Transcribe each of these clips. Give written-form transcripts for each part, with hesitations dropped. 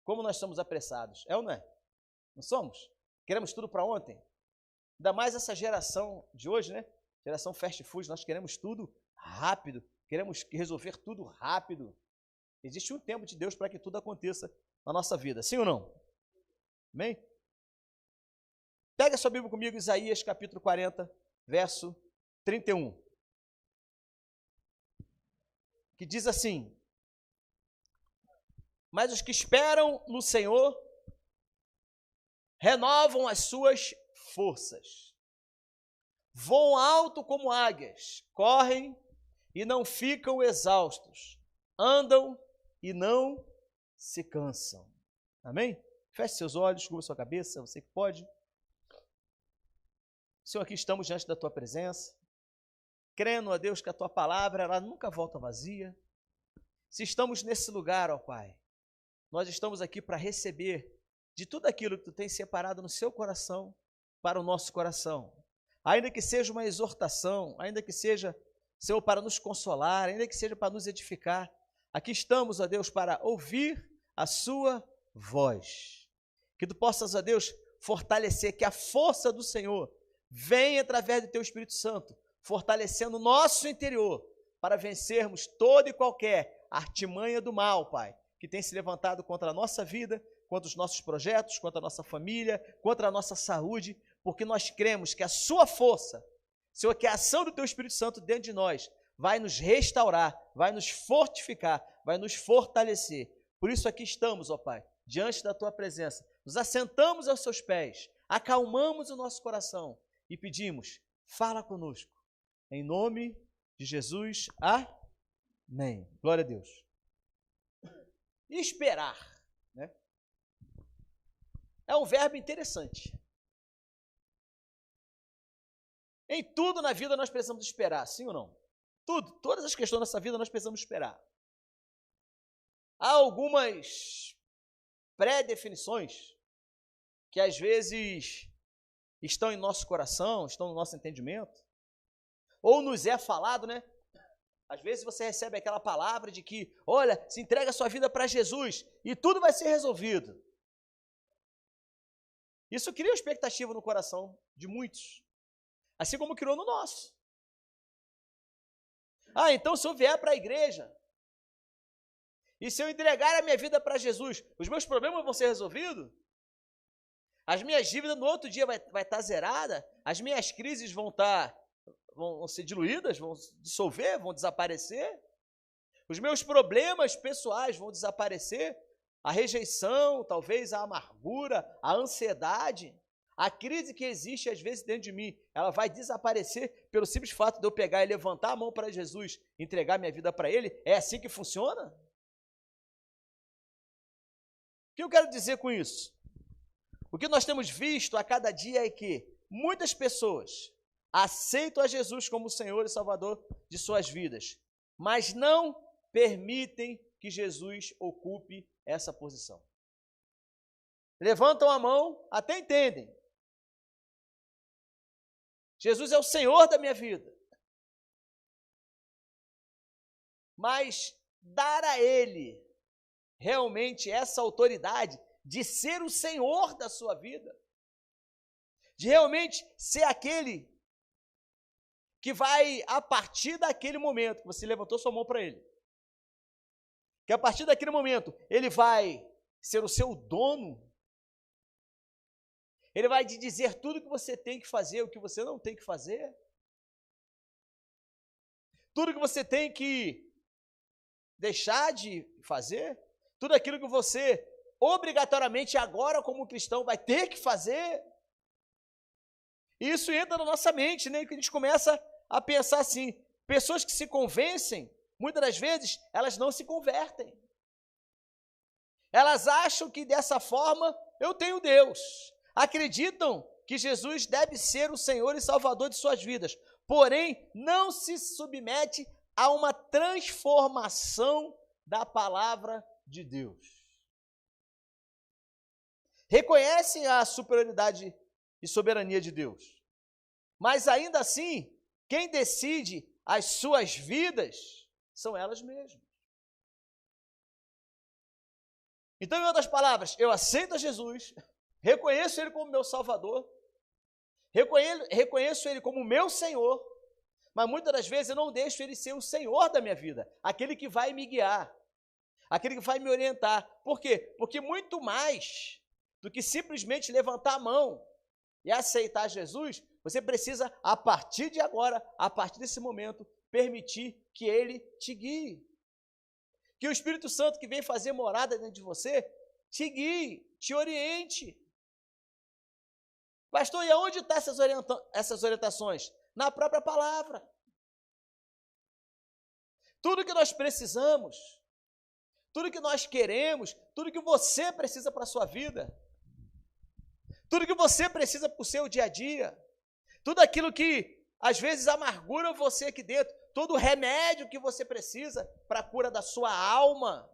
Como nós somos apressados, é ou não é? Não somos? Queremos tudo para ontem? Ainda mais essa geração de hoje, né? Geração fast food, nós queremos tudo rápido, queremos resolver tudo rápido. Existe um tempo de Deus para que tudo aconteça na nossa vida, sim ou não? Amém? Pega sua Bíblia comigo, Isaías capítulo 40, verso 31. Que diz assim: mas os que esperam no Senhor renovam as suas forças, voam alto como águias, correm e não ficam exaustos, andam e não se cansam. Amém? Feche seus olhos, curva sua cabeça, você que pode. Senhor, aqui estamos diante da Tua presença, crendo, ó Deus, que a Tua palavra, ela nunca volta vazia. Se estamos nesse lugar, ó Pai, nós estamos aqui para receber de tudo aquilo que Tu tens separado no Seu coração para o nosso coração. Ainda que seja uma exortação, ainda que seja, Senhor, para nos consolar, ainda que seja para nos edificar, aqui estamos, ó Deus, para ouvir a Sua voz. Que Tu possas, ó Deus, fortalecer, que a força do Senhor venha através do Teu Espírito Santo, fortalecendo o nosso interior, para vencermos toda e qualquer artimanha do mal, Pai, que tem se levantado contra a nossa vida, contra os nossos projetos, contra a nossa família, contra a nossa saúde, porque nós cremos que a Sua força, Senhor, que a ação do Teu Espírito Santo dentro de nós vai nos restaurar, vai nos fortificar, vai nos fortalecer. Por isso aqui estamos, ó Pai, diante da Tua presença, nos assentamos aos Seus pés, acalmamos o nosso coração e pedimos, fala conosco, em nome de Jesus, amém. Glória a Deus. Esperar, né? É um verbo interessante. Em tudo na vida nós precisamos esperar, sim ou não? Tudo, todas as questões da nossa vida nós precisamos esperar. Há algumas pré-definições que às vezes estão em nosso coração, estão no nosso entendimento, ou nos é falado, né? Às vezes você recebe aquela palavra de que, olha, se entrega a sua vida para Jesus e tudo vai ser resolvido. Isso cria uma expectativa no coração de muitos, assim como criou no nosso. Então se eu vier para a igreja e se eu entregar a minha vida para Jesus, os meus problemas vão ser resolvidos? As minhas dívidas no outro dia vai estar zerada? As minhas crises vão ser diluídas, vão se dissolver, vão desaparecer? Os meus problemas pessoais vão desaparecer? A rejeição, talvez a amargura, a ansiedade, a crise que existe às vezes dentro de mim, ela vai desaparecer pelo simples fato de eu pegar e levantar a mão para Jesus, entregar minha vida para Ele? É assim que funciona? O que eu quero dizer com isso? O que nós temos visto a cada dia é que muitas pessoas aceitam a Jesus como Senhor e Salvador de suas vidas, mas não permitem que Jesus ocupe essa posição. Levantam a mão, até entendem. Jesus é o Senhor da minha vida. Mas dar a Ele realmente essa autoridade de ser o Senhor da sua vida, de realmente ser aquele que vai, a partir daquele momento que você levantou sua mão para Ele, que a partir daquele momento Ele vai ser o seu dono, Ele vai te dizer tudo o que você tem que fazer, o que você não tem que fazer, tudo que você tem que deixar de fazer, tudo aquilo que você obrigatoriamente agora como cristão vai ter que fazer. E isso entra na nossa mente, né? Que a gente começa a pensar assim, pessoas que se convencem, muitas das vezes, elas não se convertem. Elas acham que dessa forma eu tenho Deus. Acreditam que Jesus deve ser o Senhor e Salvador de suas vidas. Porém, não se submete a uma transformação da palavra de Deus. Reconhecem a superioridade e soberania de Deus. Mas ainda assim, quem decide as suas vidas são elas mesmas. Então, em outras palavras, eu aceito a Jesus, reconheço Ele como meu Salvador, reconheço Ele como meu Senhor, mas muitas das vezes eu não deixo Ele ser o Senhor da minha vida, aquele que vai me guiar, aquele que vai me orientar. Por quê? Porque muito mais do que simplesmente levantar a mão e aceitar Jesus, você precisa, a partir de agora, a partir desse momento, permitir que Ele te guie. Que o Espírito Santo que vem fazer morada dentro de você, te guie, te oriente. Pastor, e aonde estão essas orientações? Na própria palavra. Tudo que nós precisamos, tudo que nós queremos, tudo que você precisa para a sua vida, tudo que você precisa para o seu dia a dia, tudo aquilo que às vezes amargura você aqui dentro, todo o remédio que você precisa para a cura da sua alma,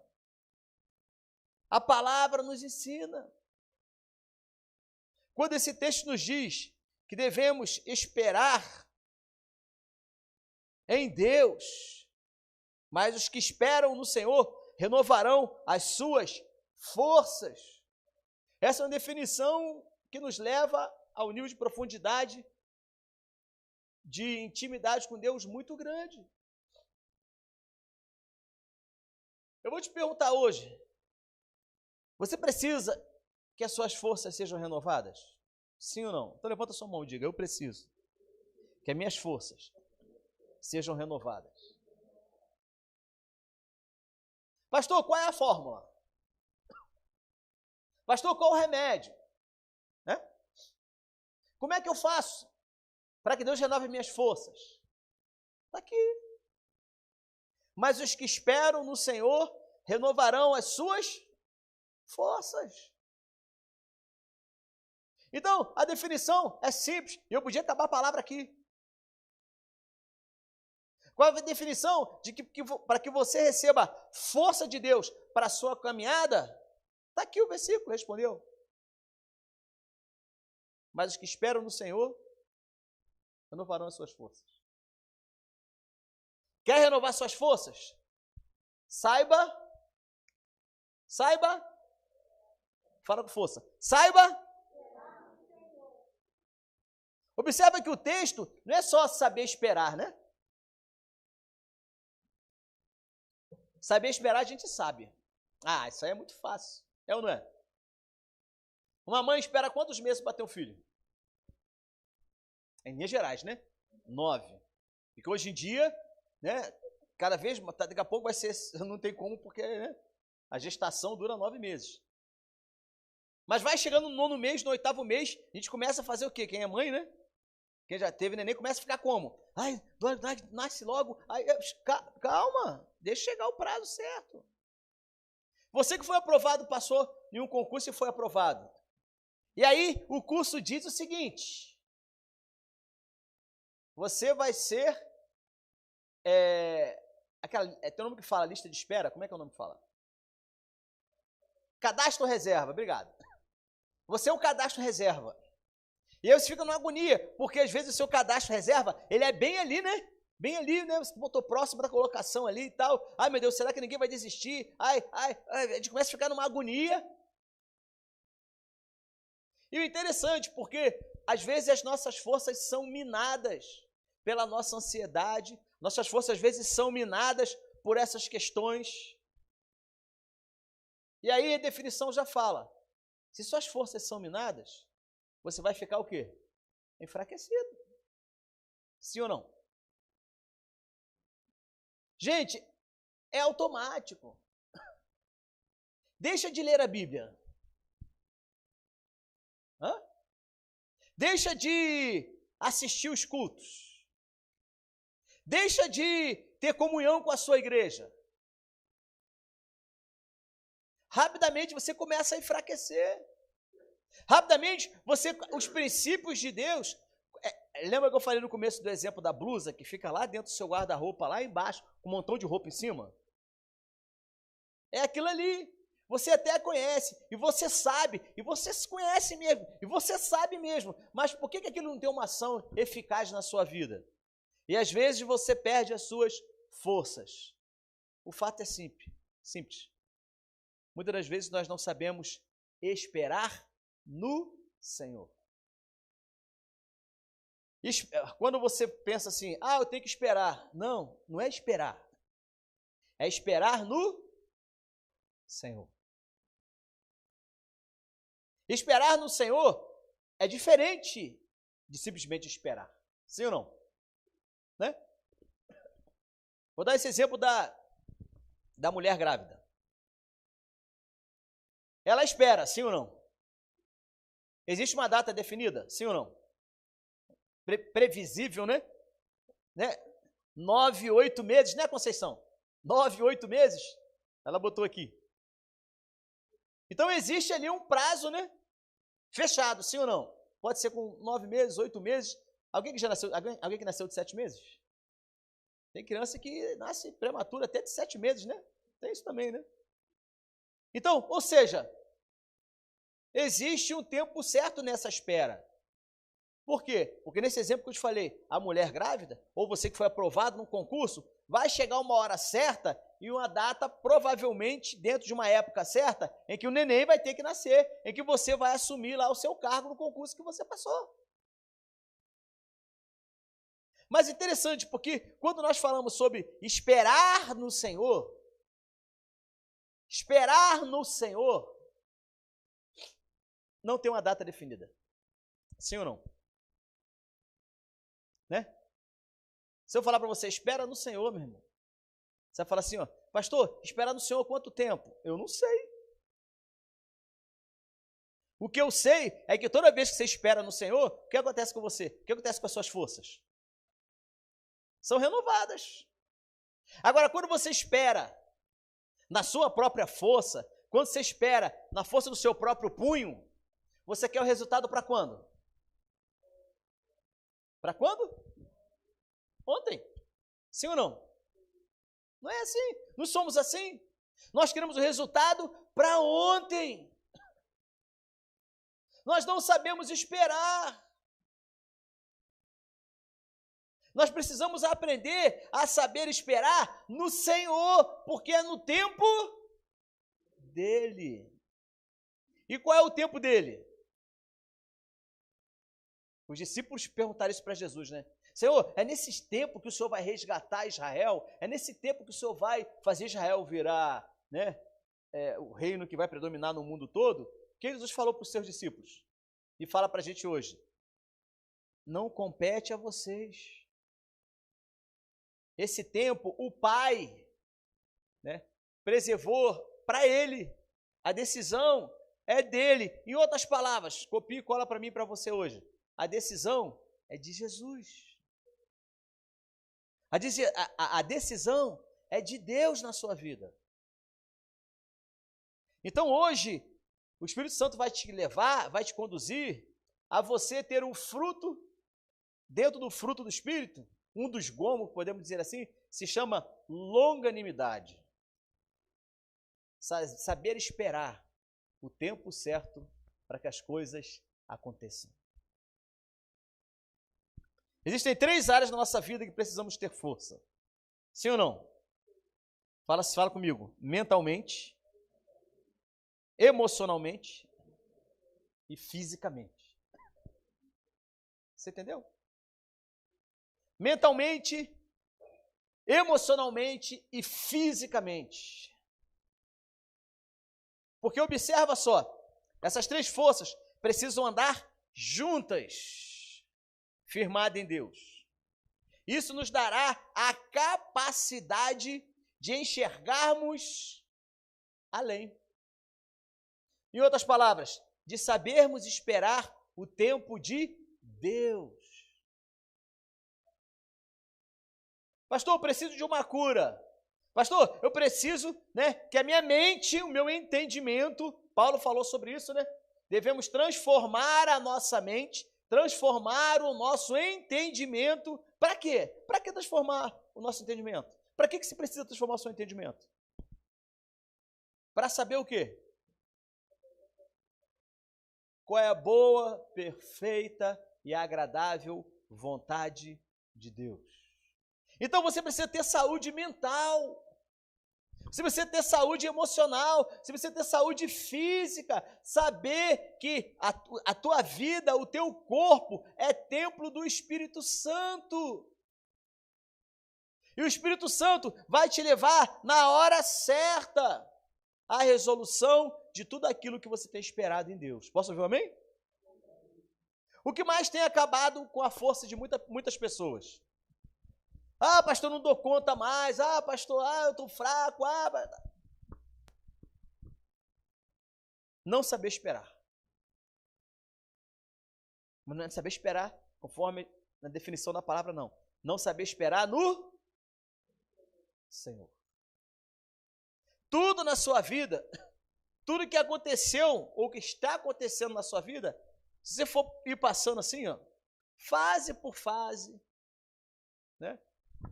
a palavra nos ensina. Quando esse texto nos diz que devemos esperar em Deus, mas os que esperam no Senhor renovarão as suas forças. Essa é uma definição que nos leva ao nível de profundidade, de intimidade com Deus muito grande. Eu vou te perguntar hoje, você precisa que as suas forças sejam renovadas? Sim ou não? Então levanta sua mão e diga, eu preciso que as minhas forças sejam renovadas. Pastor, qual é a fórmula? Pastor, qual o remédio? Né? Como é que eu faço para que Deus renove minhas forças? Está aqui. Mas os que esperam no Senhor renovarão as suas forças. Então, a definição é simples, e eu podia acabar a palavra aqui. Qual a definição de que para que você receba força de Deus para a sua caminhada? Está aqui o versículo, respondeu. Mas os que esperam no Senhor renovarão as suas forças. Quer renovar suas forças? Saiba, fala com força, saiba. Observa que o texto não é só saber esperar, né? Saber esperar a gente sabe. Ah, isso aí é muito fácil. É ou não é? Uma mãe espera quantos meses para ter um filho? Em Minas Gerais, né? 9. Porque hoje em dia, né? Cada vez, daqui a pouco vai ser, não tem como, porque né, a gestação dura 9 meses. Mas vai chegando no 9º mês, no 8º mês, a gente começa a fazer o quê? Quem é mãe, né? Quem já teve neném começa a ficar como? Ai, nasce logo. Ai, calma, deixa chegar o prazo certo. Você que foi aprovado, passou em um concurso e foi aprovado. E aí, o curso diz o seguinte: você vai ser. Tem um nome que fala lista de espera? Como é que é o nome que fala? Cadastro reserva, obrigado. Você é um cadastro reserva. E aí você fica numa agonia, porque às vezes o seu cadastro reserva, ele é bem ali, né? Bem ali, né? Você botou próximo da colocação ali e tal. Ai, meu Deus, será que ninguém vai desistir? Ai, a gente começa a ficar numa agonia. E o interessante, porque às vezes as nossas forças são minadas pela nossa ansiedade, nossas forças às vezes são minadas por essas questões. E aí a definição já fala, se suas forças são minadas, você vai ficar o quê? Enfraquecido. Sim ou não? Gente, é automático. Deixa de ler a Bíblia. Deixa de assistir os cultos. Deixa de ter comunhão com a sua igreja. Rapidamente você começa a enfraquecer. Rapidamente, os princípios de Deus, lembra que eu falei no começo do exemplo da blusa, que fica lá dentro do seu guarda-roupa, lá embaixo, com um montão de roupa em cima? É aquilo ali, você até conhece, e você sabe, e você se conhece mesmo, e você sabe mesmo, mas por que aquilo não tem uma ação eficaz na sua vida? E às vezes você perde as suas forças. O fato é simples. muitas das vezes nós não sabemos esperar no Senhor. Quando você pensa assim, eu tenho que esperar. Não, não é esperar. É esperar no Senhor. Esperar no Senhor é diferente de simplesmente esperar. Sim ou não? Né? Vou dar esse exemplo da mulher grávida. Ela espera, sim ou não? Existe uma data definida, sim ou não? Previsível, né? 9, 8 meses, né, Conceição? 9, 8 meses, ela botou aqui. Então existe ali um prazo, né? Fechado, sim ou não? Pode ser com 9 meses, 8 meses. Alguém que já nasceu, alguém que nasceu de 7 meses? Tem criança que nasce prematura até de 7 meses, né? Tem isso também, né? Então, ou seja, existe um tempo certo nessa espera. Por quê? Porque nesse exemplo que eu te falei, a mulher grávida, ou você que foi aprovado num concurso, vai chegar uma hora certa e uma data, provavelmente, dentro de uma época certa, em que o neném vai ter que nascer, em que você vai assumir lá o seu cargo no concurso que você passou. Mas interessante, porque quando nós falamos sobre esperar no Senhor, não tem uma data definida. Sim ou não? Né? Se eu falar para você, espera no Senhor, meu irmão. Você vai falar assim, pastor, esperar no Senhor quanto tempo? Eu não sei. O que eu sei é que toda vez que você espera no Senhor, o que acontece com você? O que acontece com as suas forças? São renovadas. Agora, quando você espera na sua própria força, quando você espera na força do seu próprio punho, você quer o resultado para quando? Para quando? Ontem. Sim ou não? Não é assim. Não somos assim. Nós queremos o resultado para ontem. Nós não sabemos esperar. Nós precisamos aprender a saber esperar no Senhor, porque é no tempo dele. E qual é o tempo dele? Os discípulos perguntaram isso para Jesus, né? Senhor, é nesse tempo que o Senhor vai resgatar Israel? É nesse tempo que o Senhor vai fazer Israel virar, né, o reino que vai predominar no mundo todo? O que Jesus falou para os seus discípulos? E fala para a gente hoje. Não compete a vocês. Esse tempo, o Pai, né, preservou para ele. A decisão é dele. Em outras palavras, copia e cola para mim e para você hoje. A decisão é de Jesus. A decisão é de Deus na sua vida. Então hoje, o Espírito Santo vai te levar, vai te conduzir a você ter um fruto, dentro do fruto do Espírito, um dos gomos, podemos dizer assim, se chama longanimidade. Saber esperar o tempo certo para que as coisas aconteçam. Existem 3 áreas na nossa vida que precisamos ter força. Sim ou não? Fala comigo. Mentalmente, emocionalmente e fisicamente. Você entendeu? Mentalmente, emocionalmente e fisicamente. Porque observa só, essas 3 forças precisam andar juntas, firmada em Deus. Isso nos dará a capacidade de enxergarmos além. Em outras palavras, de sabermos esperar o tempo de Deus. Pastor, eu preciso de uma cura. Pastor, eu preciso, que a minha mente, o meu entendimento, Paulo falou sobre isso, devemos transformar a nossa mente, transformar o nosso entendimento. Para quê? Para que transformar o nosso entendimento? Para que se precisa transformar o seu entendimento? Para saber o quê? Qual é a boa, perfeita e agradável vontade de Deus. Então você precisa ter saúde mental. Se você ter saúde emocional, se você ter saúde física, saber que a tua vida, o teu corpo é templo do Espírito Santo. E o Espírito Santo vai te levar na hora certa à resolução de tudo aquilo que você tem esperado em Deus. Posso ouvir um amém? O que mais tem acabado com a força de muitas pessoas? Ah, pastor, não dou conta mais. Ah, pastor, eu estou fraco. Não saber esperar. Mas não é saber esperar conforme na definição da palavra, não. Não saber esperar no Senhor. Tudo na sua vida, tudo que aconteceu ou que está acontecendo na sua vida, se você for ir passando assim, ó, fase por fase, né?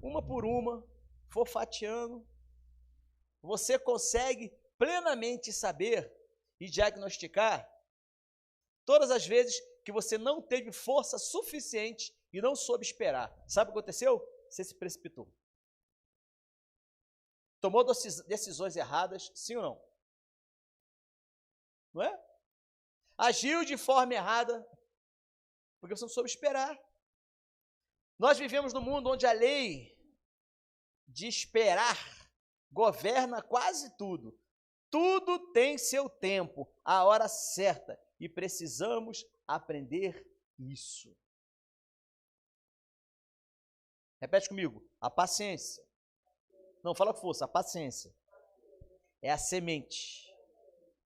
Uma por uma, for fatiando, você consegue plenamente saber e diagnosticar todas as vezes que você não teve força suficiente e não soube esperar. Sabe o que aconteceu? Você se precipitou. Tomou decisões erradas, sim ou não? Não é? Agiu de forma errada, porque você não soube esperar. Nós vivemos num mundo onde a lei de esperar governa quase tudo. Tudo tem seu tempo, a hora certa, e precisamos aprender isso. Repete comigo, a paciência. Não, fala com força, a paciência é a semente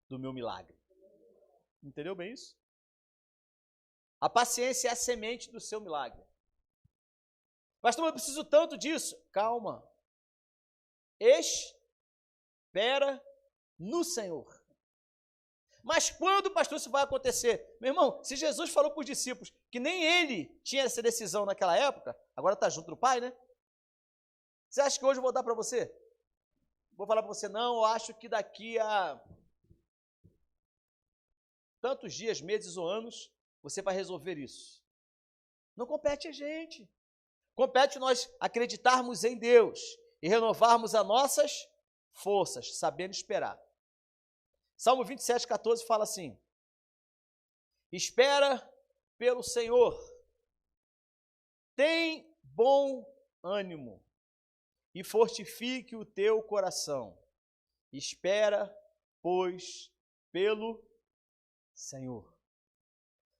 do meu milagre. Entendeu bem isso? A paciência é a semente do seu milagre. Pastor, eu preciso tanto disso. Calma. Espera no Senhor. Mas quando, pastor, isso vai acontecer? Meu irmão, se Jesus falou para os discípulos que nem ele tinha essa decisão naquela época, agora está junto do Pai, né? Você acha que hoje eu vou dar para você? Vou falar para você, não, eu acho que daqui a tantos dias, meses ou anos, você vai resolver isso. Não compete a gente. Compete nós acreditarmos em Deus e renovarmos as nossas forças, sabendo esperar. Salmo 27, 14 fala assim: espera pelo Senhor, tem bom ânimo e fortifique o teu coração. Espera, pois, pelo Senhor.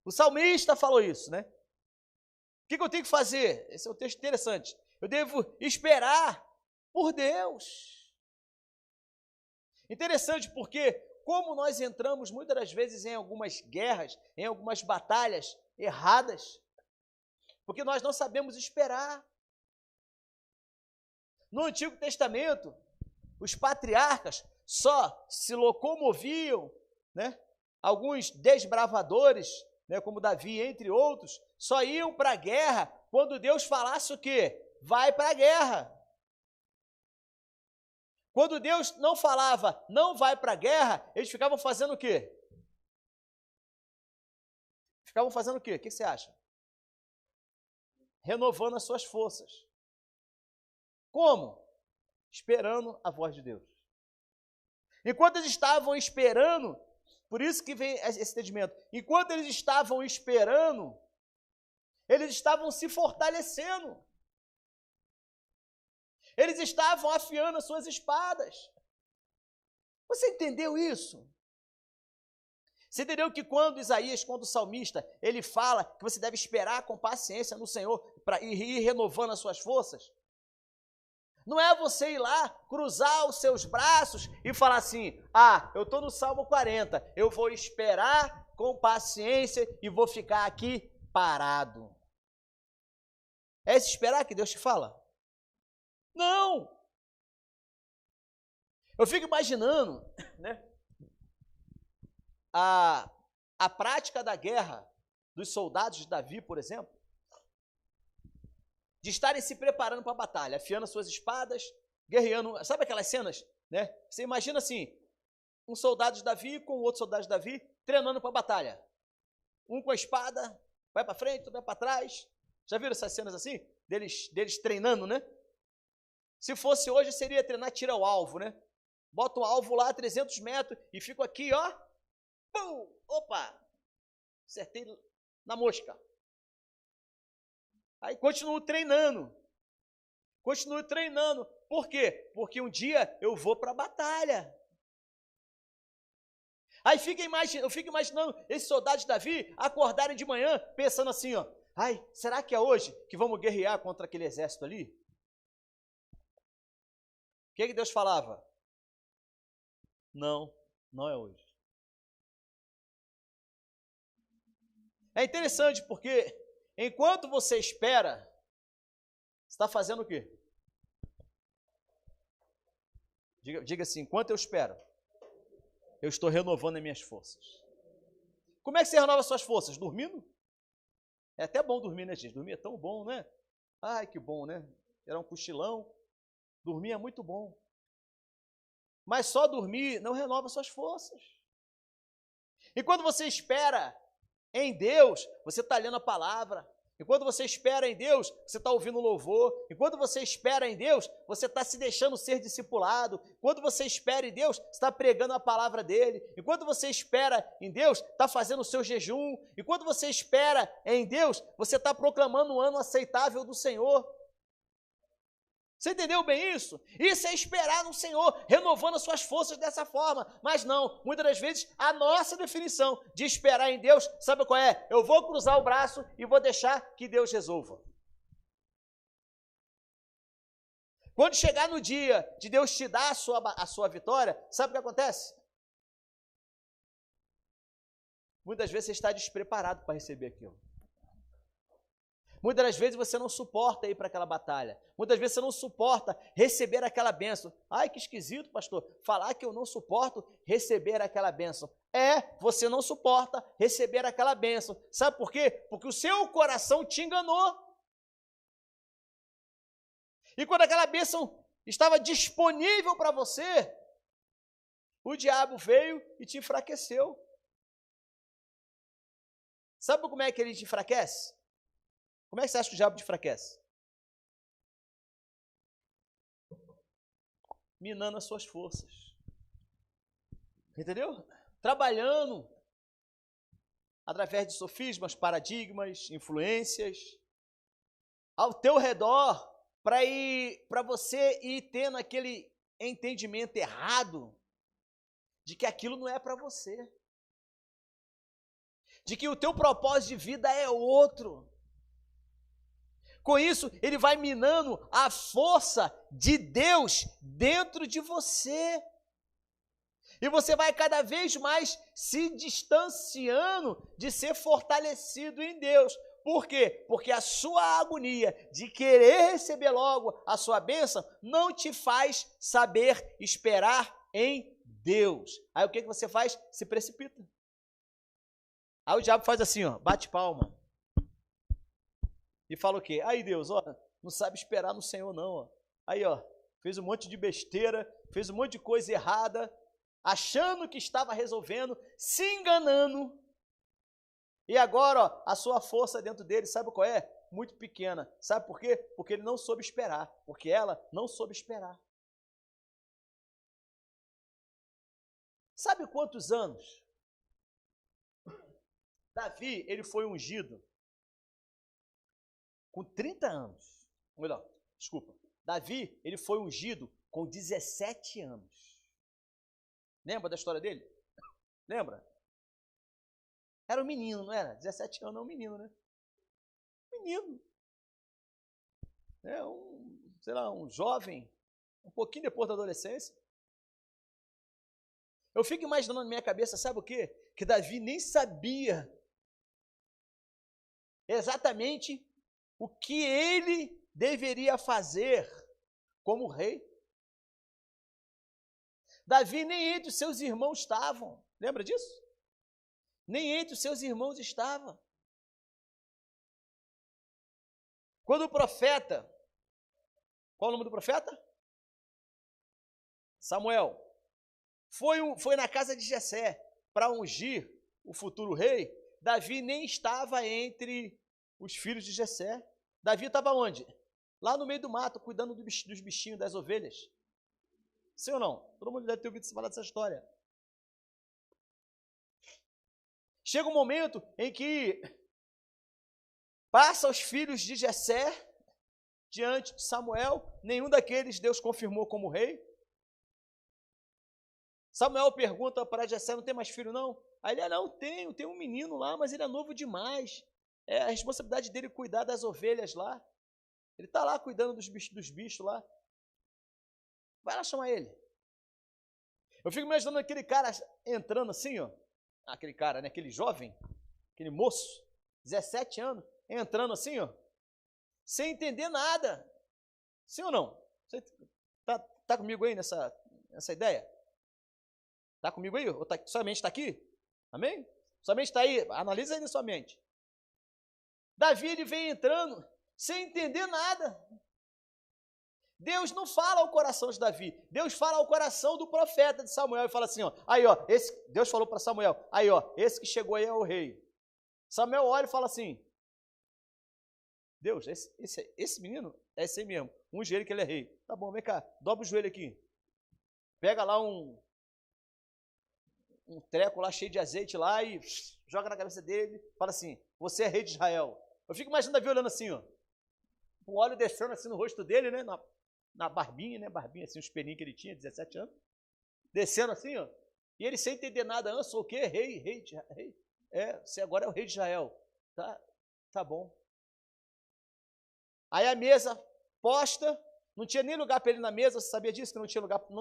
O salmista falou isso, né? O que eu tenho que fazer? Esse é um texto interessante. Eu devo esperar por Deus. Interessante porque, como nós entramos muitas das vezes em algumas guerras, em algumas batalhas erradas, porque nós não sabemos esperar. No Antigo Testamento, os patriarcas só se locomoviam, né? Alguns desbravadores, né, como Davi, entre outros, só iam para a guerra quando Deus falasse o quê? Vai para a guerra. Quando Deus não falava, não vai para a guerra, eles ficavam fazendo o quê? Ficavam fazendo o quê? O que você acha? Renovando as suas forças. Como? Esperando a voz de Deus. Enquanto eles estavam esperando, por isso que vem esse entendimento, enquanto eles estavam esperando, eles estavam se fortalecendo. Eles estavam afiando as suas espadas. Você entendeu isso? Você entendeu que quando Isaías, quando o salmista, ele fala que você deve esperar com paciência no Senhor para ir renovando as suas forças? Não é você ir lá, cruzar os seus braços e falar assim, eu estou no Salmo 40, eu vou esperar com paciência e vou ficar aqui parado. É esse esperar que Deus te fala? Não! Eu fico imaginando, né, a prática da guerra dos soldados de Davi, por exemplo, de estarem se preparando para a batalha, afiando as suas espadas, guerreando. Sabe aquelas cenas, né? Você imagina assim, um soldado de Davi com outro soldado de Davi treinando para a batalha. Um com a espada, vai para frente, outro vai para trás. Já viram essas cenas assim? Deles treinando, né? Se fosse hoje, seria treinar tiro ao alvo, né? boto um alvo lá a 300 metros e fico aqui, ó, pum, opa, acertei na mosca. Aí continuo treinando. Por quê? Porque um dia eu vou para a batalha. Aí eu fico imaginando esses soldados de Davi acordarem de manhã pensando assim, ó, ai, será que é hoje que vamos guerrear contra aquele exército ali? O que Deus falava? Não, não é hoje. É interessante porque enquanto você espera, você está fazendo o quê? Diga assim, enquanto eu espero, eu estou renovando as minhas forças. Como é que você renova as suas forças? Dormindo? É até bom dormir, né, gente? Dormir é tão bom, né? Ai, que bom, né? Era um cochilão. Dormir é muito bom. Mas só dormir não renova suas forças. E quando você espera em Deus, você está lendo a palavra. Enquanto você espera em Deus, você está ouvindo louvor. Enquanto você espera em Deus, você está se deixando ser discipulado. Enquanto você espera em Deus, você está pregando a palavra dele. Enquanto você espera em Deus, está fazendo o seu jejum. Enquanto você espera em Deus, você está proclamando um ano aceitável do Senhor. Você entendeu bem isso? Isso é esperar no Senhor, renovando as suas forças dessa forma. Mas não, muitas das vezes, a nossa definição de esperar em Deus, sabe qual é? Eu vou cruzar o braço e vou deixar que Deus resolva. Quando chegar no dia de Deus te dar a sua vitória, sabe o que acontece? Muitas vezes você está despreparado para receber aquilo. Muitas das vezes você não suporta ir para aquela batalha. Muitas vezes você não suporta receber aquela bênção. Ai, que esquisito, pastor, falar que eu não suporto receber aquela bênção. Você não suporta receber aquela bênção. Sabe por quê? Porque o seu coração te enganou. E quando aquela bênção estava disponível para você, o diabo veio e te enfraqueceu. Sabe como é que ele te enfraquece? Como é que você acha que o diabo te enfraquece? Minando as suas forças. Entendeu? Trabalhando através de sofismas, paradigmas, influências ao teu redor para você ir tendo aquele entendimento errado de que aquilo não é para você. De que o teu propósito de vida é outro. Com isso, ele vai minando a força de Deus dentro de você. E você vai cada vez mais se distanciando de ser fortalecido em Deus. Por quê? Porque a sua agonia de querer receber logo a sua bênção não te faz saber esperar em Deus. Aí o que você faz? Se precipita. Aí o diabo faz assim, ó, bate palma. E fala o quê? Aí Deus, ó, não sabe esperar no Senhor não, ó. Aí, ó, fez um monte de besteira, fez um monte de coisa errada, achando que estava resolvendo, se enganando. E agora, ó, a sua força dentro dele, sabe qual é? Muito pequena. Sabe por quê? Porque ele não soube esperar, porque ela não soube esperar. Sabe quantos anos? Davi, ele foi ungido com 30 anos. Melhor, desculpa. Davi, ele foi ungido com 17 anos. Lembra da história dele? Lembra? Era um menino, não era? 17 anos é um menino, né? Menino. É sei lá, um jovem, um pouquinho depois da adolescência. Eu fico imaginando na minha cabeça, sabe o quê? Que Davi nem sabia exatamente o que ele deveria fazer como rei. Davi nem entre os seus irmãos estavam. Lembra disso? Nem entre os seus irmãos estava. Quando o profeta, qual é o nome do profeta? Samuel. Foi na casa de Jessé para ungir o futuro rei. Davi nem estava entre os filhos de Jessé. Davi estava onde? Lá no meio do mato, cuidando dos bichinhos, das ovelhas. Sim ou não? Todo mundo deve ter ouvido falar dessa história. Chega um momento em que passa os filhos de Jessé diante de Samuel, nenhum daqueles Deus confirmou como rei. Samuel pergunta para Jessé, não tem mais filho não? Aí ele, não, tenho um menino lá, mas ele é novo demais. É a responsabilidade dele cuidar das ovelhas lá. Ele está lá cuidando dos bichos lá. Vai lá chamar ele. Eu fico imaginando aquele cara entrando assim, ó. Aquele cara, né? Aquele jovem, aquele moço, 17 anos, entrando assim, ó, sem entender nada. Sim ou não? Você tá comigo aí nessa ideia? Tá comigo aí? Ou sua mente está aqui? Amém? Sua mente está aí? Analisa aí na sua mente. Davi, ele vem entrando sem entender nada. Deus não fala ao coração de Davi, Deus fala ao coração do profeta de Samuel e fala assim, ó, aí ó, Deus falou para Samuel, aí ó, esse que chegou aí é o rei. Samuel olha e fala assim, Deus, esse menino é esse aí mesmo, unge ele que ele é rei. Tá bom, vem cá, dobra o joelho aqui, pega lá um treco lá cheio de azeite lá e joga na cabeça dele, fala assim, você é rei de Israel. Eu fico imaginando Davi olhando assim, ó, com o óleo descendo assim no rosto dele, né, na barbinha, né, assim, os pelinhos que ele tinha, 17 anos, descendo assim, ó, e ele sem entender nada, sou o quê? Rei, você agora é o rei de Israel, tá bom. Aí a mesa posta, não tinha nem lugar para ele na mesa, você sabia disso, que não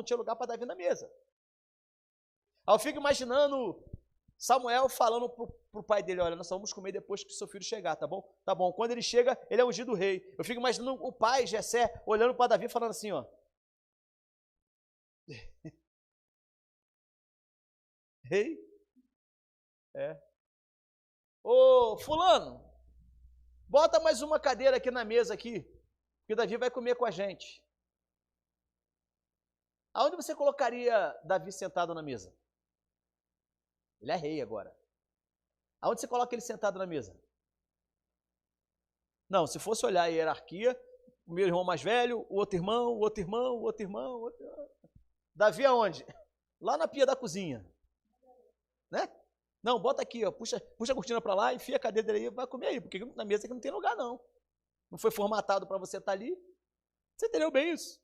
tinha lugar para Davi na mesa. Aí eu fico imaginando Samuel falando pro pai dele, olha, nós vamos comer depois que o seu filho chegar, tá bom? Tá bom. Quando ele chega, ele é ungido rei. Eu fico imaginando o pai, Jessé, olhando para Davi, falando assim, ó. Rei? É. Ô, fulano, bota mais uma cadeira aqui na mesa aqui, que o Davi vai comer com a gente. Aonde você colocaria Davi sentado na mesa? Ele é rei agora. Aonde você coloca ele sentado na mesa? Não, se fosse olhar a hierarquia, o meu irmão mais velho, o outro irmão, o outro irmão, o outro irmão, o outro irmão. Davi aonde? Lá na pia da cozinha. Né? Não, bota aqui, ó, puxa a cortina para lá, enfia a cadeira dele aí, vai comer aí, porque na mesa aqui não tem lugar não. Não foi formatado para você estar ali. Você entendeu bem isso?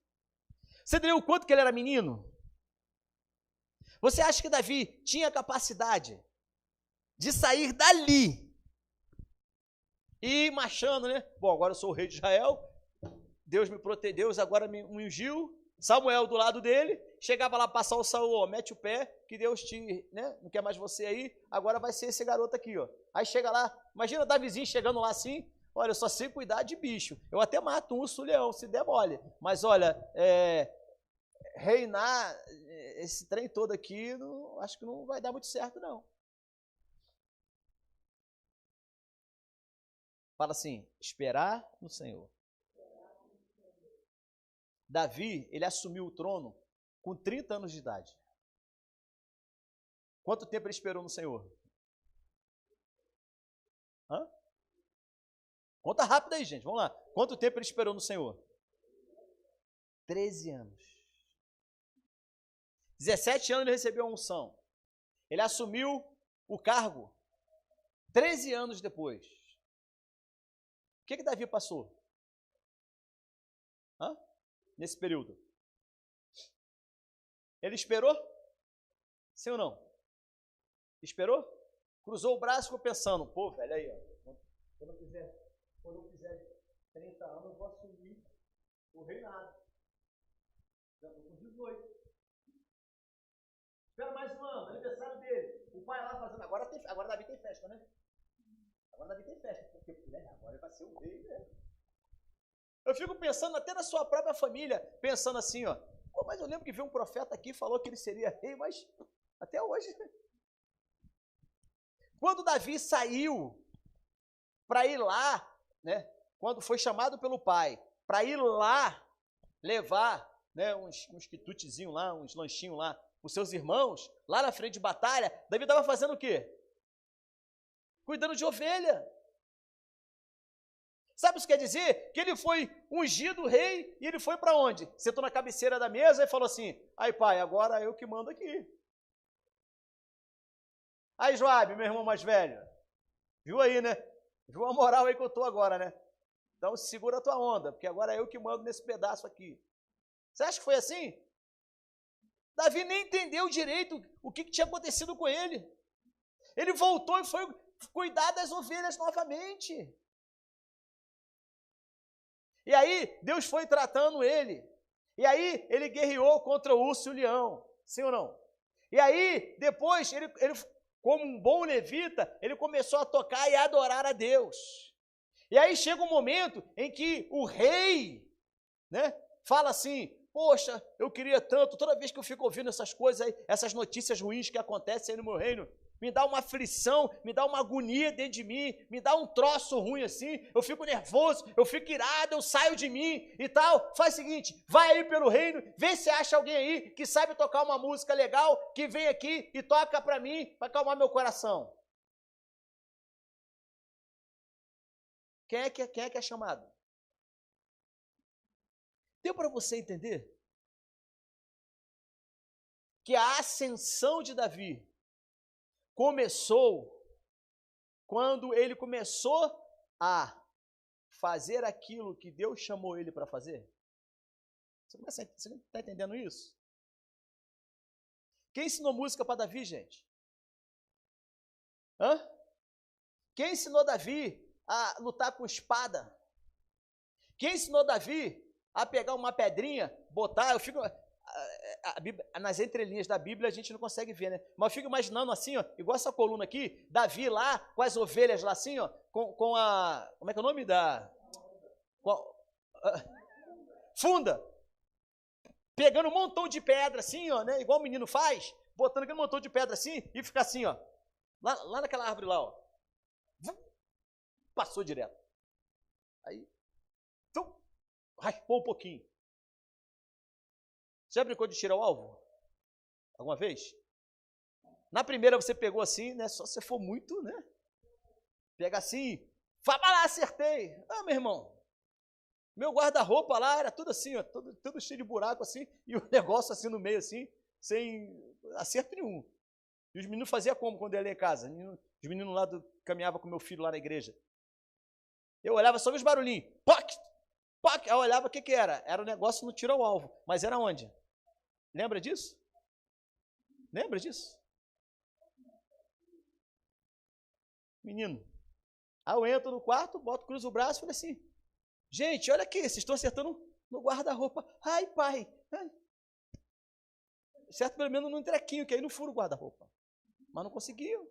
Você entendeu o quanto que ele era menino? Você acha que Davi tinha capacidade de sair dali e ir marchando, né? Bom, agora eu sou o rei de Israel, Deus me protegeu, Deus agora me ungiu, Samuel do lado dele, chegava lá passar o Saul, ó, mete o pé, que Deus te, né, não quer mais você aí, agora vai ser esse garoto aqui, ó. Aí chega lá, imagina Davizinho chegando lá assim, olha, eu só sei cuidar de bicho, eu até mato um urso-leão, se der mole, mas olha, reinar esse trem todo aqui, acho que não vai dar muito certo, não. Fala assim, esperar no Senhor. Davi, ele assumiu o trono com 30 anos de idade. Quanto tempo ele esperou no Senhor? Hã? Conta rápido aí, gente, vamos lá. Quanto tempo ele esperou no Senhor? 13 anos. 17 anos ele recebeu a unção. Ele assumiu o cargo 13 anos depois. O que Davi passou? Nesse período? Ele esperou? Sim ou não? Esperou? Cruzou o braço e ficou pensando, pô, velho, aí, ó, quando eu fizer 30 anos, eu vou assumir o reinado. Já estou com 18. Espera mais um ano, aniversário dele. O pai lá fazendo. Agora Davi tem festa, né? Agora Davi tem festa. Porque, né, agora ele vai ser o rei, né? Eu fico pensando até na sua própria família, pensando assim, ó. Pô, mas eu lembro que veio um profeta aqui e falou que ele seria rei, mas até hoje. Quando Davi saiu para ir lá, né? Quando foi chamado pelo pai, para ir lá levar, né, uns quitutezinhos lá, uns lanchinhos lá, os seus irmãos, lá na frente de batalha, Davi estava fazendo o quê? Cuidando de ovelha. Sabe o que isso quer dizer? Que ele foi ungido rei e ele foi para onde? Sentou na cabeceira da mesa e falou assim, aí pai, agora eu que mando aqui. Aí Joabe, meu irmão mais velho, viu aí, né? Viu a moral aí que eu tô agora, né? Então segura a tua onda, porque agora é eu que mando nesse pedaço aqui. Você acha que foi assim? Davi nem entendeu direito o que tinha acontecido com ele. Ele voltou e foi cuidar das ovelhas novamente. E aí, Deus foi tratando ele. E aí, ele guerreou contra o urso e o leão. Sim ou não? E aí, depois, ele como um bom levita, ele começou a tocar e a adorar a Deus. E aí chega um momento em que o rei, né, fala assim, poxa, eu queria tanto, toda vez que eu fico ouvindo essas coisas aí, essas notícias ruins que acontecem aí no meu reino, me dá uma aflição, me dá uma agonia dentro de mim, me dá um troço ruim assim, eu fico nervoso, eu fico irado, eu saio de mim e tal. Faz o seguinte, vai aí pelo reino, vê se acha alguém aí que sabe tocar uma música legal, que vem aqui e toca para mim, para acalmar meu coração. Quem é que é chamado? Deu para você entender que a ascensão de Davi começou quando ele começou a fazer aquilo que Deus chamou ele para fazer? Você está entendendo isso? Quem ensinou música para Davi, gente? Hã? Quem ensinou Davi a lutar com espada? Quem ensinou Davi a pegar uma pedrinha, botar, eu fico... nas entrelinhas da Bíblia a gente não consegue ver, né? Mas eu fico imaginando assim, ó, igual essa coluna aqui, Davi lá, com as ovelhas lá assim, ó, com a... Como é que é o nome da... funda. Pegando um montão de pedra assim, ó, né? Igual o menino faz, botando aquele montão de pedra assim e ficar assim, ó. Lá naquela árvore lá, ó. Passou direto. Aí, raspou um pouquinho. Já brincou de tirar o alvo? Alguma vez? Na primeira você pegou assim, né? Só se for muito, né? Pega assim, fala lá, acertei. Ah, meu irmão, meu guarda-roupa lá era tudo assim, ó, tudo cheio de buraco assim, e o negócio assim no meio assim, sem acerto nenhum. E os meninos faziam como quando eu ia lá em casa? Os meninos lá caminhavam com meu filho lá na igreja. Eu olhava só os barulhinhos, poc, poc, eu olhava o que era? Era o negócio no tiro ao alvo, mas era onde? Lembra disso? Lembra disso? Menino. Aí eu entro no quarto, boto, cruzo o braço e falei assim, gente, olha aqui, vocês estão acertando no guarda-roupa. Ai, pai. Ai. Certo, pelo menos num trequinho, que aí não fura o guarda-roupa. Mas não conseguiam.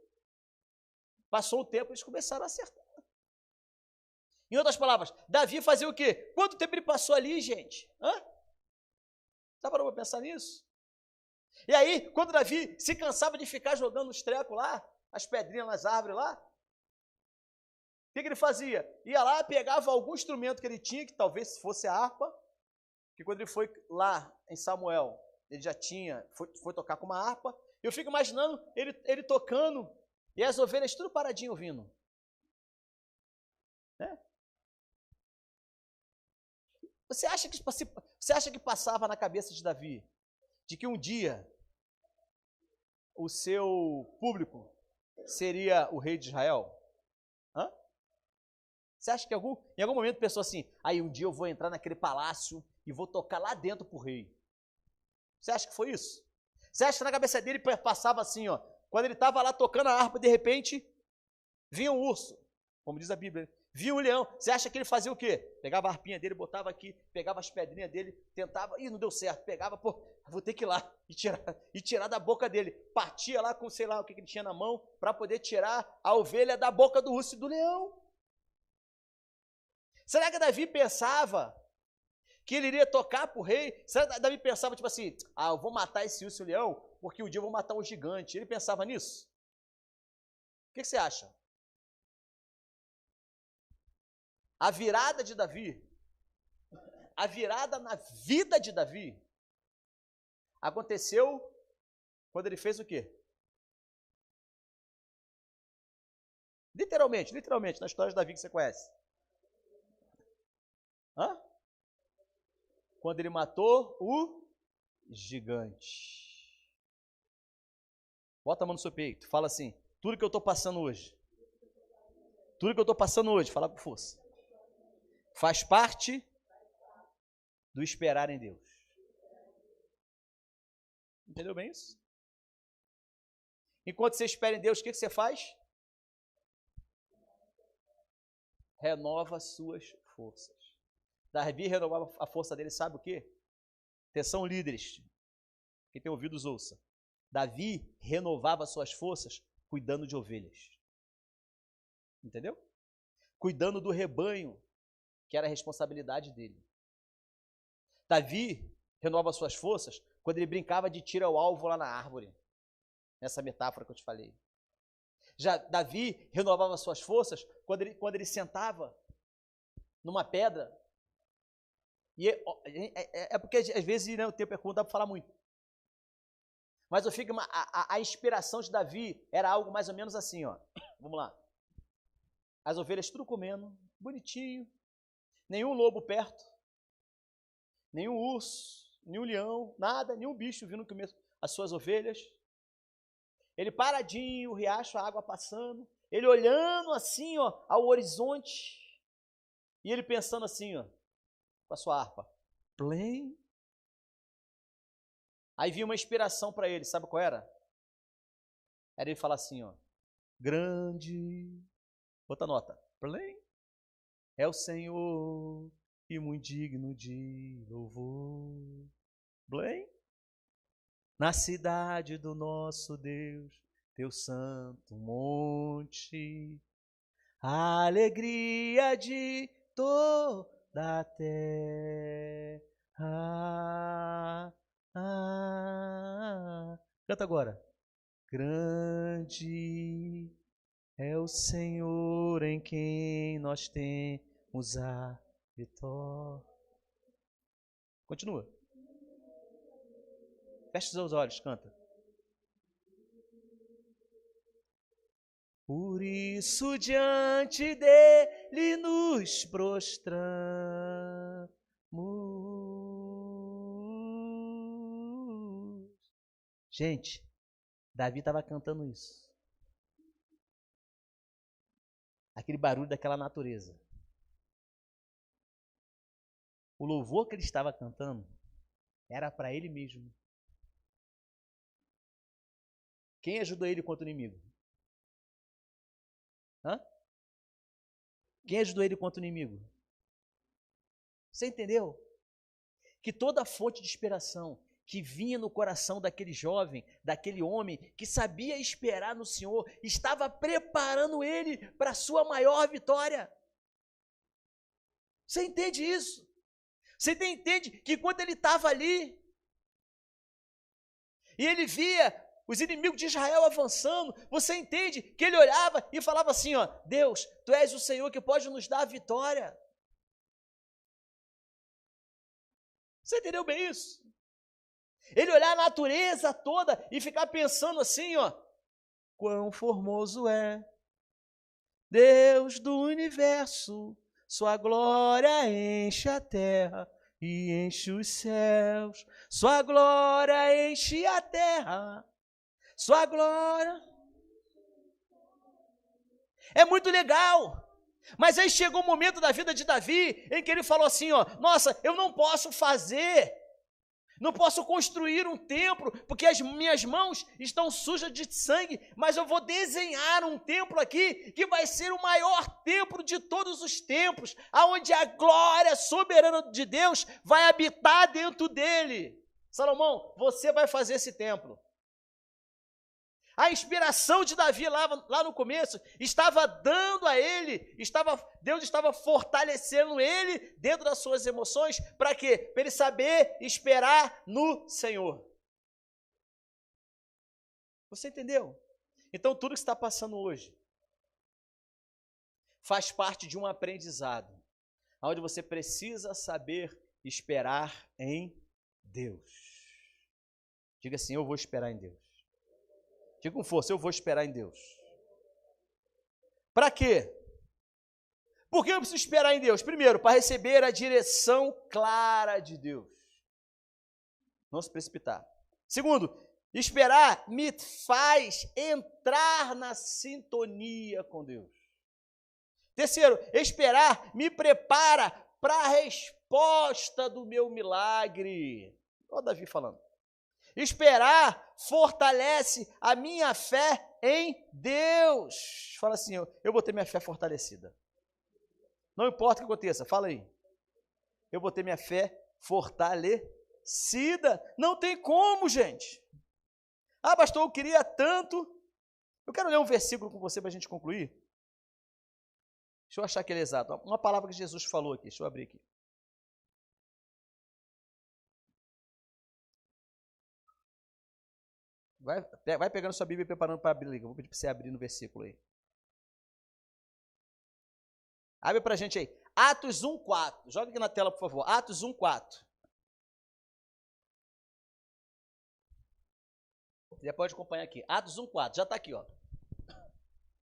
Passou o tempo, eles começaram a acertar. Em outras palavras, Davi fazia o quê? Quanto tempo ele passou ali, gente? Hã? Dá para pensar nisso? E aí, quando Davi se cansava de ficar jogando os trecos lá, as pedrinhas nas árvores lá, o que ele fazia? Ia lá, pegava algum instrumento que ele tinha, que talvez fosse a harpa, que quando ele foi lá em Samuel, ele já tinha, foi tocar com uma harpa. Eu fico imaginando ele tocando e as ovelhas tudo paradinho ouvindo. Né? Você acha que passava na cabeça de Davi de que um dia o seu público seria o rei de Israel? Hã? Você acha que em algum momento pensou assim, aí um dia eu vou entrar naquele palácio e vou tocar lá dentro pro rei? Você acha que foi isso? Você acha que na cabeça dele passava assim, ó, quando ele estava lá tocando a harpa, de repente, vinha um urso, como diz a Bíblia, vinha um leão. Você acha que ele fazia o quê? Pegava a harpinha dele, botava aqui, pegava as pedrinhas dele, tentava, não deu certo, pegava, vou ter que ir lá e tirar da boca dele. Partia lá com, sei lá, o que ele tinha na mão, para poder tirar a ovelha da boca do urso e do leão. Será que Davi pensava que ele iria tocar para o rei? Será que Davi pensava, tipo assim, eu vou matar esse urso e leão, porque um dia eu vou matar um gigante? Ele pensava nisso? O que você acha? A virada de Davi, a virada na vida de Davi, aconteceu quando ele fez o quê? Literalmente, na história de Davi que você conhece. quando ele matou o gigante. Bota a mão no seu peito, fala assim, tudo que eu estou passando hoje, fala com força, faz parte do esperar em Deus. Entendeu bem isso? Enquanto você espera em Deus, o que você faz? Renova as suas forças. Davi renovava a força dele, sabe o quê? Atenção, líderes. Quem tem ouvidos, ouça. Davi renovava as suas forças cuidando de ovelhas. Entendeu? Cuidando do rebanho, que era a responsabilidade dele. Davi renova as suas forças quando ele brincava de tiro ao alvo lá na árvore. Nessa metáfora que eu te falei. Já Davi renovava as suas forças quando ele sentava numa pedra. E é porque às vezes, né, o tempo é curto, dá para falar muito. Mas eu fico, a inspiração de Davi era algo mais ou menos assim, ó. Vamos lá. As ovelhas tudo comendo, bonitinho. Nenhum lobo perto. Nenhum urso, nenhum leão, nada, nenhum bicho vindo comer as suas ovelhas. Ele paradinho, o riacho, a água passando. Ele olhando assim, ó, ao horizonte. E ele pensando assim, ó, com a sua harpa. Plém. Aí vinha uma inspiração para ele, sabe qual era? Era ele falar assim, ó. Grande. Outra nota. Plém. É o Senhor e muito digno de louvor. Plém. Na cidade do nosso Deus, teu santo monte, a alegria de toda a terra. Canta agora. Grande é o Senhor em quem nós temos a vitória. Continua. Feche os seus olhos, canta. Por isso diante dele nos prostramos. Gente, Davi estava cantando isso. Aquele barulho daquela natureza. O louvor que ele estava cantando era para ele mesmo. Quem ajudou ele contra o inimigo? Hã? Quem ajudou ele contra o inimigo? Você entendeu? Que toda fonte de inspiração que vinha no coração daquele jovem, daquele homem que sabia esperar no Senhor, estava preparando ele para a sua maior vitória. Você entende isso? Você entende que quando ele estava ali, e ele via os inimigos de Israel avançando, você entende que ele olhava e falava assim, ó, Deus, Tu és o Senhor que pode nos dar a vitória. Você entendeu bem isso? Ele olhar a natureza toda e ficar pensando assim, ó, quão formoso é Deus do universo, sua glória enche a terra e enche os céus, sua glória enche a terra. Sua glória. É muito legal. Mas aí chegou um momento da vida de Davi em que ele falou assim, ó, nossa, eu não posso construir um templo, porque as minhas mãos estão sujas de sangue, mas eu vou desenhar um templo aqui, que vai ser o maior templo de todos os tempos, aonde a glória soberana de Deus vai habitar dentro dele. Salomão, você vai fazer esse templo. A inspiração de Davi lá no começo estava dando a ele, Deus estava fortalecendo ele dentro das suas emoções, para quê? Para ele saber esperar no Senhor. Você entendeu? Então tudo que está passando hoje faz parte de um aprendizado, onde você precisa saber esperar em Deus. Diga assim, eu vou esperar em Deus. Diga com força, eu vou esperar em Deus. Para quê? Por que eu preciso esperar em Deus? Primeiro, para receber a direção clara de Deus. Não se precipitar. Segundo, esperar me faz entrar na sintonia com Deus. Terceiro, esperar me prepara para a resposta do meu milagre. Olha o Davi falando. Esperar fortalece a minha fé em Deus. Fala assim, eu vou ter minha fé fortalecida. Não importa o que aconteça, fala aí. Eu vou ter minha fé fortalecida. Não tem como, gente. Ah, pastor, eu queria tanto. Eu quero ler um versículo com você para a gente concluir. Deixa eu achar aquele exato. Uma palavra que Jesus falou aqui. Deixa eu abrir aqui. Vai pegando sua Bíblia e preparando para abrir. Eu vou pedir para você abrir no versículo aí. Abre para a gente aí. Atos 1:4. Joga aqui na tela, por favor. Atos 1:4. Você já pode acompanhar aqui. Atos 1:4. Já está aqui, ó.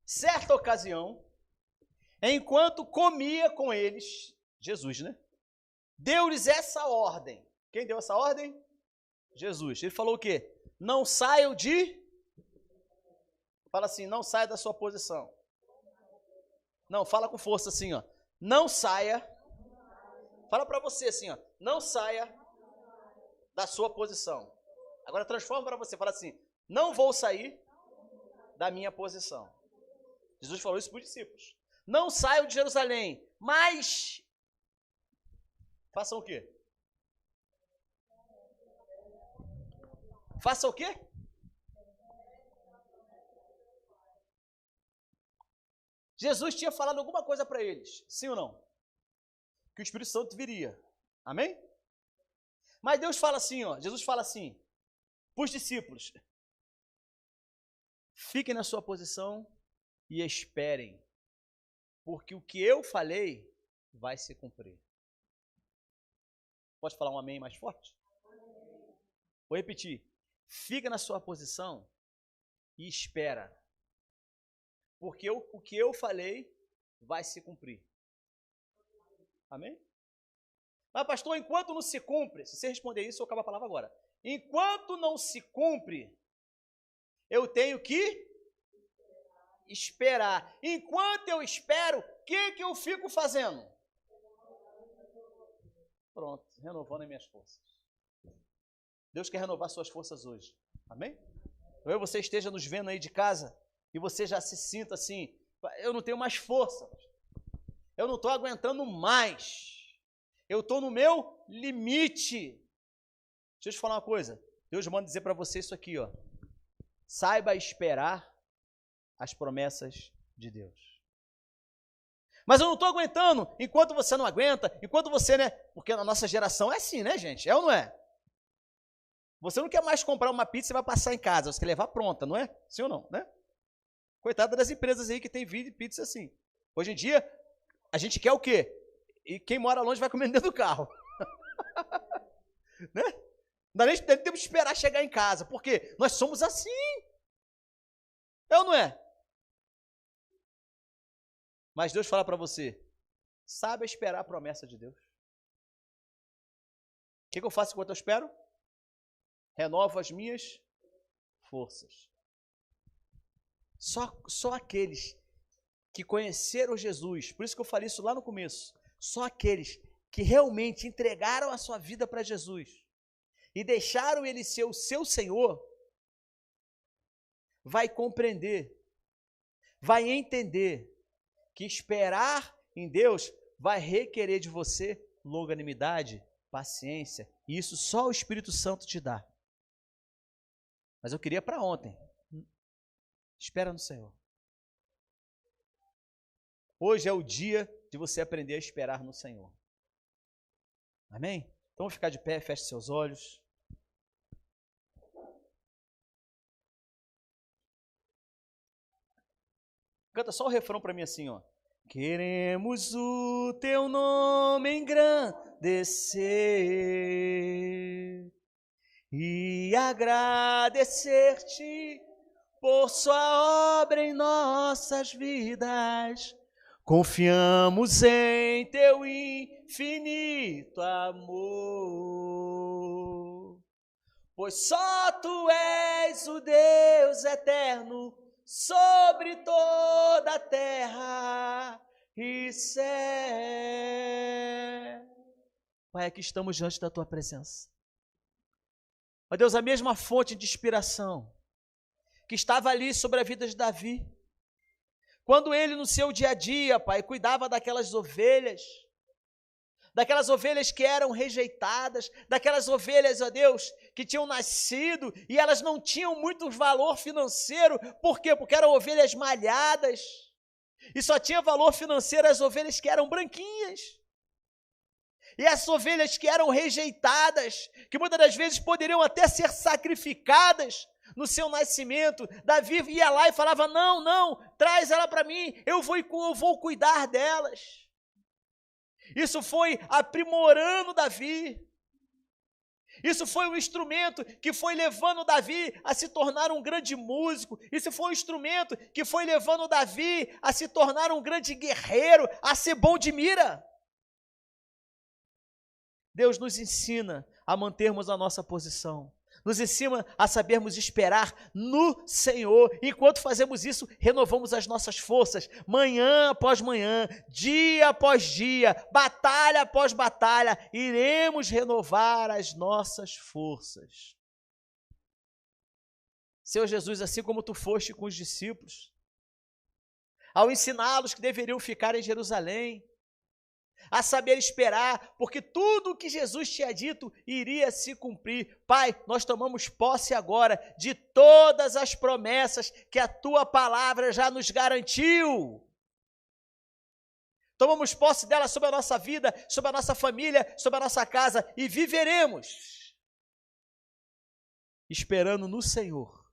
Certa ocasião, enquanto comia com eles, Jesus, né? Deu-lhes essa ordem. Quem deu essa ordem? Jesus. Ele falou o quê? Não saiam de... Fala assim, não saia da sua posição. Não, fala com força assim, ó. Não saia. Fala para você assim, ó. Não saia da sua posição. Agora transforma para você. Fala assim, não vou sair da minha posição. Jesus falou isso para os discípulos. Não saiam de Jerusalém, mas façam o quê? Façam o quê? Jesus tinha falado alguma coisa para eles, sim ou não? Que o Espírito Santo viria. Amém? Mas Deus fala assim, ó, Jesus fala assim, para os discípulos, fiquem na sua posição e esperem, porque o que eu falei vai se cumprir. Pode falar um amém mais forte? Vou repetir. Fica na sua posição e espera, porque o que eu falei vai se cumprir. Amém? Mas pastor, enquanto não se cumpre, se você responder isso, eu acabo a palavra agora. Enquanto não se cumpre, eu tenho que esperar. Enquanto eu espero, o que eu fico fazendo? Pronto, renovando as minhas forças. Deus quer renovar suas forças hoje. Amém? Talvez você esteja nos vendo aí de casa e você já se sinta assim, eu não tenho mais força. Eu não estou aguentando mais. Eu estou no meu limite. Deixa eu te falar uma coisa. Deus manda dizer para você isso aqui, ó. Saiba esperar as promessas de Deus. Mas eu não estou aguentando. Enquanto você não aguenta, enquanto você, né? Porque na nossa geração é assim, né, gente? É ou não é? Você não quer mais comprar uma pizza e vai passar em casa, você quer levar pronta, não é? Sim ou não, né? Coitada das empresas aí que tem pizza assim. Hoje em dia, a gente quer o quê? E quem mora longe vai comendo dentro do carro. Né? Não dá nem tempo de esperar chegar em casa, porque nós somos assim. É ou não é? Mas Deus fala para você, sabe esperar a promessa de Deus. O que eu faço enquanto eu espero? Renovo as minhas forças. Só aqueles que conheceram Jesus, por isso que eu falei isso lá no começo, só aqueles que realmente entregaram a sua vida para Jesus e deixaram Ele ser o seu Senhor, vai compreender, vai entender que esperar em Deus vai requerer de você longanimidade, paciência, e isso só o Espírito Santo te dá. Mas eu queria para ontem. Espera no Senhor. Hoje é o dia de você aprender a esperar no Senhor. Amém? Então vamos ficar de pé, feche seus olhos. Canta só o refrão para mim assim, ó. Queremos o teu nome engrandecer e agradecer-te por sua obra em nossas vidas. Confiamos em teu infinito amor, pois só tu és o Deus eterno sobre toda a terra e céu. Pai, aqui estamos diante da tua presença. Ó Deus, a mesma fonte de inspiração que estava ali sobre a vida de Davi, quando ele no seu dia a dia, Pai, cuidava daquelas ovelhas que eram rejeitadas, daquelas ovelhas, ó Deus, que tinham nascido e elas não tinham muito valor financeiro. Por quê? Porque eram ovelhas malhadas, e só tinha valor financeiro as ovelhas que eram branquinhas. E as ovelhas que eram rejeitadas, que muitas das vezes poderiam até ser sacrificadas no seu nascimento, Davi ia lá e falava: não, traz ela para mim, eu vou cuidar delas. Isso foi aprimorando Davi. Isso foi um instrumento que foi levando Davi a se tornar um grande músico. Isso foi um instrumento que foi levando Davi a se tornar um grande guerreiro, a ser bom de mira. Deus nos ensina a mantermos a nossa posição, nos ensina a sabermos esperar no Senhor. Enquanto fazemos isso, renovamos as nossas forças, manhã após manhã, dia após dia, batalha após batalha, iremos renovar as nossas forças. Senhor Jesus, assim como tu foste com os discípulos, ao ensiná-los que deveriam ficar em Jerusalém, a saber esperar, porque tudo o que Jesus tinha dito iria se cumprir. Pai, nós tomamos posse agora de todas as promessas que a tua palavra já nos garantiu. Tomamos posse dela sobre a nossa vida, sobre a nossa família, sobre a nossa casa, e viveremos esperando no Senhor.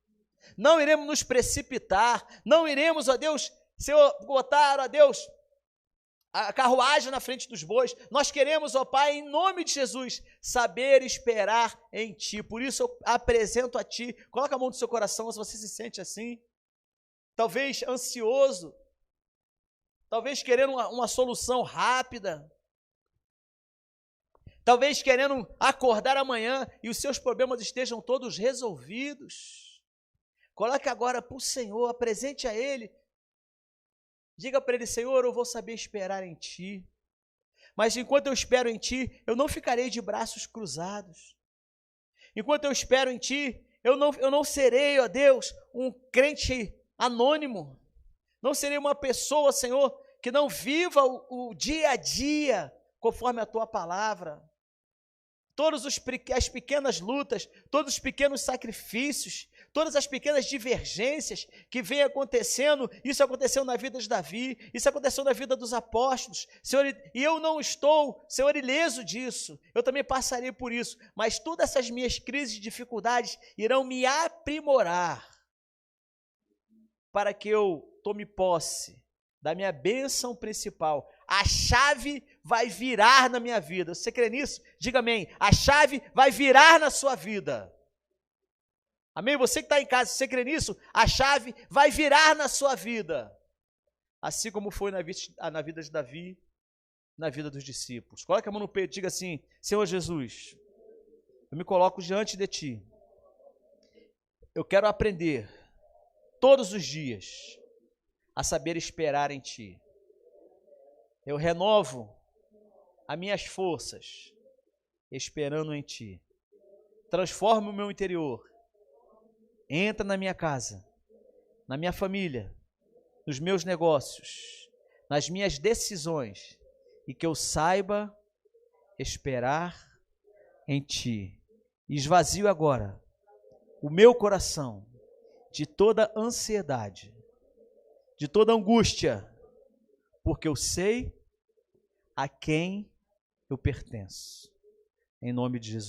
Não iremos nos precipitar, não iremos, ó Deus, Senhor, botar, ó Deus, a carruagem na frente dos bois. Nós queremos, ó Pai, em nome de Jesus, saber esperar em Ti. Por isso eu apresento a Ti. Coloca a mão no seu coração se você se sente assim, talvez ansioso, talvez querendo uma solução rápida, talvez querendo acordar amanhã e os seus problemas estejam todos resolvidos. Coloque agora para o Senhor, apresente a Ele. Diga para Ele: Senhor, eu vou saber esperar em Ti, mas enquanto eu espero em Ti, eu não ficarei de braços cruzados. Enquanto eu espero em Ti, eu não serei, ó Deus, um crente anônimo, não serei uma pessoa, Senhor, que não viva o dia a dia conforme a Tua palavra. Todas as pequenas lutas, todos os pequenos sacrifícios, todas as pequenas divergências que vêm acontecendo, isso aconteceu na vida de Davi, isso aconteceu na vida dos apóstolos, Senhor, e eu não estou, Senhor, ileso disso, eu também passarei por isso, mas todas essas minhas crises e dificuldades irão me aprimorar, para que eu tome posse da minha bênção principal. A chave vai virar na minha vida. Você crê nisso? Diga amém. A chave vai virar na sua vida. Amém? Você que está em casa, você crê nisso? A chave vai virar na sua vida. Assim como foi na vida de Davi, na vida dos discípulos. Coloque a mão no peito e diga assim: Senhor Jesus, eu me coloco diante de Ti. Eu quero aprender todos os dias a saber esperar em Ti. Eu renovo as minhas forças esperando em Ti. Transforma o meu interior. Entra na minha casa, na minha família, nos meus negócios, nas minhas decisões, e que eu saiba esperar em Ti. Esvazio agora o meu coração de toda ansiedade, de toda angústia, porque eu sei a quem eu pertenço. Em nome de Jesus.